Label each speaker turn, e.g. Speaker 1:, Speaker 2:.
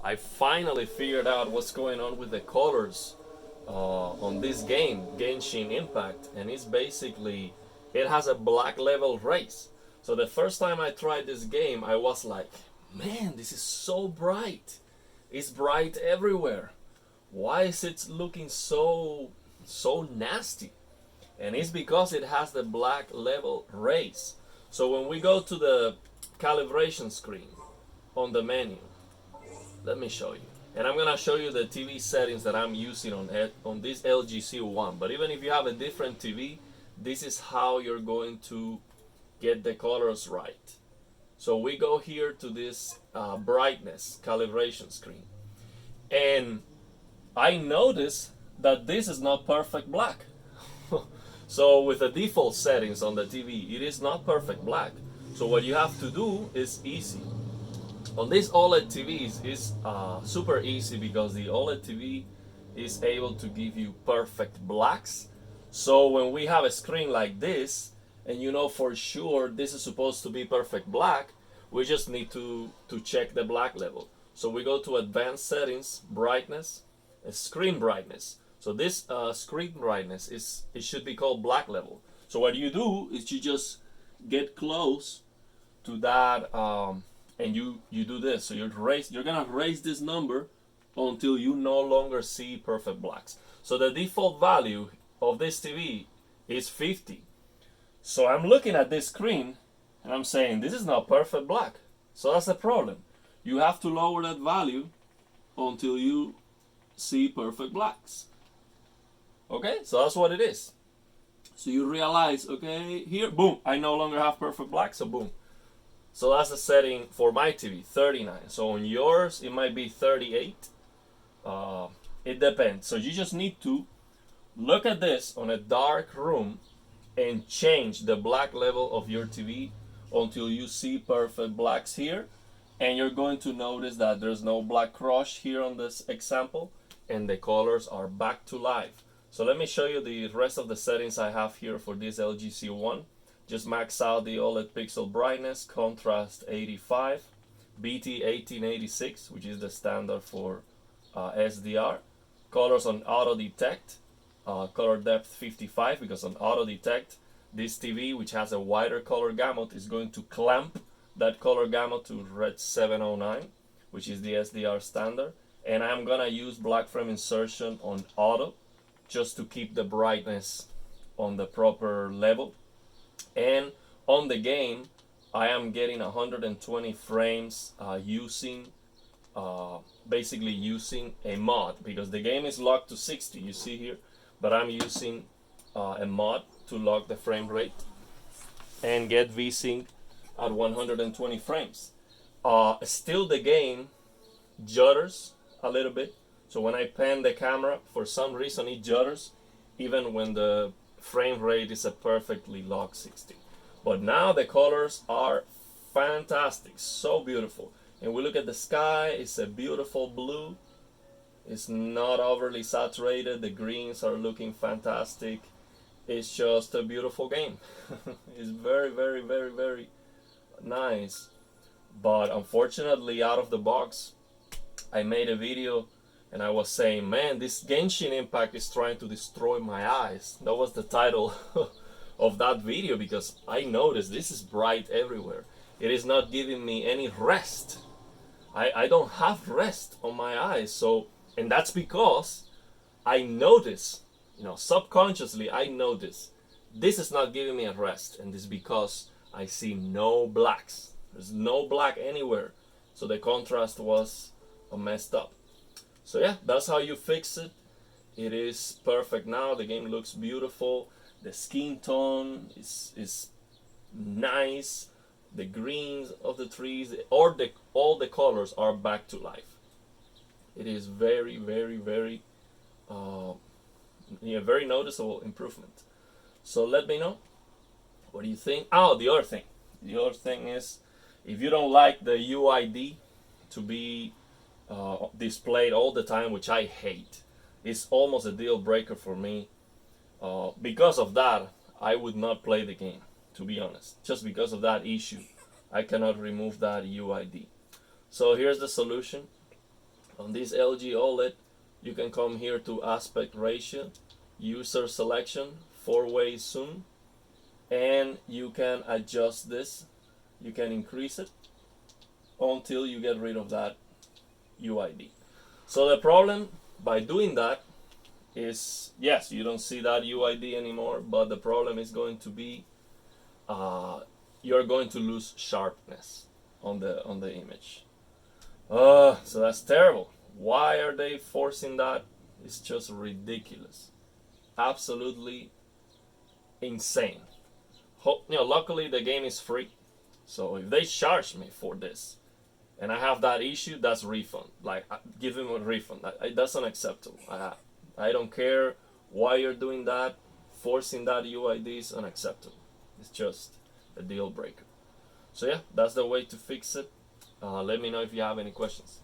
Speaker 1: I finally figured out what's going on with the colors on this game, Genshin Impact, and it's basically, it has a black level race. So the first time I tried this game, I was like, man, this is so bright. It's bright everywhere. Why is it looking so nasty? And it's because it has the black level race. So when we go to the calibration screen on the menu, let me show you. And I'm gonna show you the TV settings that I'm using on this LG C1. But even if you have a different TV, this is how you're going to get the colors right. So we go here to this brightness calibration screen, and I notice that this is not perfect black. So with the default settings on the TV, it is not perfect black. So what you have to do is easy. On these OLED TVs, it's super easy because the OLED TV is able to give you perfect blacks. So when we have a screen like this, and you know for sure this is supposed to be perfect black, we just need to check the black level. So we go to advanced settings, brightness, screen brightness. So this screen brightness it should be called black level. So what you do is you just get close to that, and you do this. So you're gonna raise this number until you no longer see perfect blacks. So the default value of this TV is 50. So I'm looking at this screen and I'm saying this is not perfect black. So that's the problem. You have to lower that value until you see perfect blacks. Okay, so that's what it is. So you realize, okay, here, boom, I no longer have perfect black, so boom. So that's the setting for my TV, 39. So on yours, it might be 38. It depends. So you just need to look at this on a dark room and change the black level of your TV until you see perfect blacks here. And you're going to notice that there's no black crush here on this example, and the colors are back to life. So let me show you the rest of the settings I have here for this LG C1. Just max out the OLED Pixel Brightness, contrast 85, BT 1886, which is the standard for SDR. Colors on auto detect, color depth 55, because on auto detect, this TV, which has a wider color gamut, is going to clamp that color gamut to red 709, which is the SDR standard. And I'm gonna use black frame insertion on auto just to keep the brightness on the proper level. And on the game, I am getting 120 frames basically using a mod, because the game is locked to 60, you see here, but I'm using a mod to lock the frame rate and get VSync at 120 frames. Still the game judders a little bit, so when I pan the camera, for some reason it judders even when the frame rate is a perfectly locked 60. But now the colors are fantastic, so beautiful. And we look at the sky, it's a beautiful blue. It's not overly saturated, the greens are looking fantastic. It's just a beautiful game. It's very, very, very, very nice. But unfortunately, out of the box, I made a video and I was saying, man, this Genshin Impact is trying to destroy my eyes. That was the title of that video, because I noticed this is bright everywhere. It is not giving me any rest. I don't have rest on my eyes. So, and that's because I notice, subconsciously I notice this is not giving me a rest, and this is because I see no blacks. There's no black anywhere. So the contrast was messed up. So yeah, that's how you fix it. It is perfect now. The game looks beautiful. The skin tone is nice. The greens of the trees, all the colors are back to life. It is very, very, very, very noticeable improvement. So let me know. What do you think? Oh, the other thing. The other thing is, if you don't like the UID to be displayed all the time, which I hate, it's almost a deal breaker for me. Because of that, I would not play the game, to be honest. Just because of that issue, I cannot remove that UID. So here's the solution. On this LG OLED, you can come here to aspect ratio, user selection, 4-way zoom, and you can adjust this. You can increase it until you get rid of that UID. So the problem by doing that is, yes, you don't see that UID anymore, but the problem is going to be you're going to lose sharpness on the image. So that's terrible. Why are they forcing that? It's just ridiculous, absolutely insane. Luckily the game is free, so if they charge me for this and I have that issue, that's refund. Like, give them a refund. That's unacceptable. I don't care why you're doing that. Forcing that UID is unacceptable. It's just a deal breaker. So yeah, that's the way to fix it. Let me know if you have any questions.